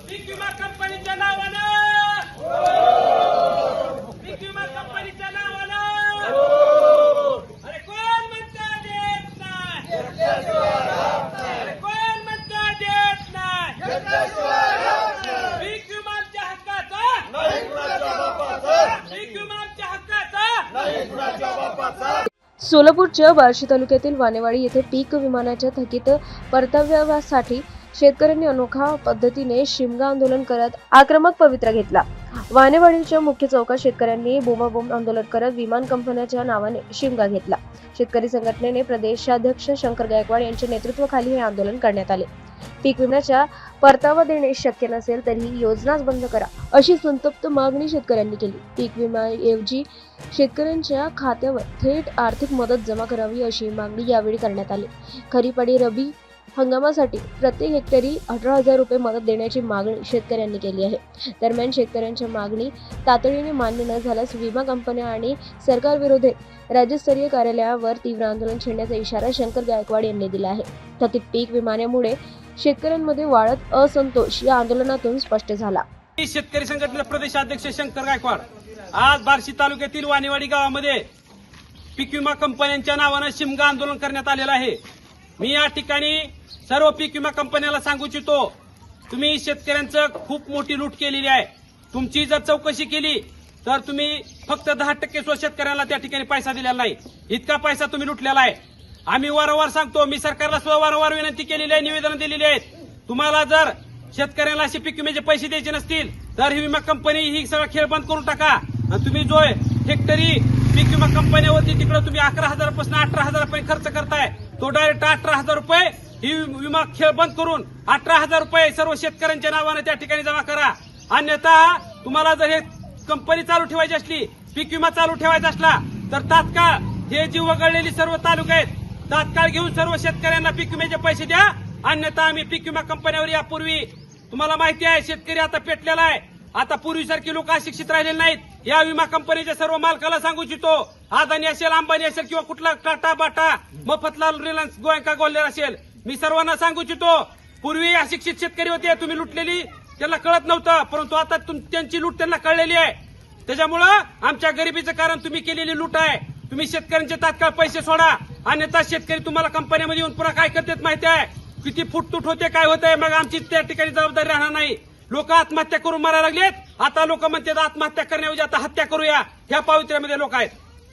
पीक विमा कंपनीच्या नावानं पीक विमा कंपनीच्या नावानं अरे कोण म्हणता देत नाही अरे कोण म्हणता देत नाही पीक विमाच्या हक्काचा पीक विमाच्या हक्काचा सोलापूरच्या बार्शी तालुक्यातील वानेवाडी येथे पीक विमानाच्या थकीत परताव्यासाठी शेतकऱ्यांनी अनोखा पद्धतीने शिमगा आंदोलन करत आक्रमक पवित्रा घेतला। वानेवाडीच्या मुख्य चौकात शेतकऱ्यांनी बोंबाबोंब आंदोलन करत विमान कंपन्यांच्या नावाने शिमगा घेतला। शेतकरी संघटनेने प्रदेशाध्यक्ष शंकर गायकवाड यांच्या नेतृत्वाखाली हे आंदोलन करण्यात आले। पीक विम्याचा परतावा देणे शक्य नसेल तरी योजनाच बंद करा अशी संतप्त मागणी शेतकऱ्यांनी केली। पीक विम्याऐवजी शेतकऱ्यांच्या खात्यावर थेट आर्थिक मदत जमा करावी अशी मागणी यावेळी करण्यात आली। खरीप आणि रबी हंगामासाठी प्रत्येक हेक्टरी 18,000 रुपये मदत देण्याची मागणी शेतकऱ्यांनी केली आहे। दरम्यान शेतकऱ्यांच्या मागणी तातडीने मान्य न झाल्यास विमा कंपन्या आणि सरकारविरोधात राज्यस्तरीय कार्यालयावर तीव्र आंदोलन छेडण्याचा इशारा शंकर गायकवाड यांनी दिला आहे। थकीत पीक विम्यामुळे शेतकऱ्यांमध्ये वाढत असंतोष या आंदोलनातून स्पष्ट झाला। शेतकरी संघटनेचे प्रदेशाध्यक्ष शंकर गायकवाड आज बार्शी तालुक्यातील वानेवाडी गावामध्ये पीक विमा कंपन्यांच्या नावानं शिमगा आंदोलन करण्यात आलेलं आहे। मी या ठिकाणी सर्व पीक विमा कंपन्याला सांगू इच्छितो, तुम्ही शेतकऱ्यांचं खूप मोठी लूट केलेली आहे। तुमची जर चौकशी केली तर तुम्ही फक्त 10% शेतकऱ्यांना त्या ठिकाणी पैसा दिलेला नाही, इतका पैसा तुम्ही लुटलेला आहे। आम्ही वारंवार सांगतो, मी सरकारला सुद्धा वारंवार विनंती केलेली आहे, निवेदन दिलेली आहेत। तुम्हाला जर शेतकऱ्यांना असे पीक विम्याचे पैसे द्यायचे नसतील तर ही विमा कंपनी ही सगळा खेळ बंद करून टाका आणि तुम्ही जो हेक्टरी पीक विमा कंपनीवरती तिकडे तुम्ही 11,000 पासून 18,000 रुपये खर्च करताय, तो डायरेक्ट 18,000 रुपये ही विमा खेळ बंद करून 18,000 रुपये सर्व शेतकऱ्यांच्या नावाने त्या ठिकाणी जमा करा। अन्यथा तुम्हाला जर हे कंपनी चालू ठेवायची असली, पीक विमा चालू ठेवायचा असला तर तात्काळ हे जी वगळलेली सर्व तालुके आहेत तात्काळ घेऊन सर्व शेतकऱ्यांना पीक विम्याचे पैसे द्या। अन्यथा आम्ही पीक विमा कंपन्यावर यापूर्वी तुम्हाला माहिती आहे शेतकरी आता पेटलेला आहे। आता पूर्वीसारखी लोक अशिक्षित राहिलेले नाहीत। या विमा कंपनीच्या सर्व मालकाला सांगू इच्छितो, अदानी असेल, अंबानी असेल किंवा कुठला टाटा बाटा मफतलाल रिलायन्स गोयंका गोल्लेर असेल, मी सर्वांना सांगू इच्छितो, पूर्वी अशिक्षित शेतकरी होते, तुम्ही लुटलेली त्यांना कळत नव्हतं, परंतु आता त्यांची लूट त्यांना कळलेली आहे। त्याच्यामुळं आमच्या गरिबीचं कारण तुम्ही केलेली लूट आहे। तुम्ही शेतकऱ्यांचे तात्काळ पैसे सोडा, अन्यथा शेतकरी तुम्हाला कंपन्यामध्ये येऊन पुन्हा काय करतात माहिती आहे, किती फुटतूट होते, काय होतंय, मग आमची त्या ठिकाणी जबाबदारी राहणार नाही। लोक आत्महत्या करून मारायला लागलेत। आता लोक म्हणतात आत्महत्या करण्याऐवजी आता हत्या करूया, ह्या पावित्र्यामध्ये लोक आहेत।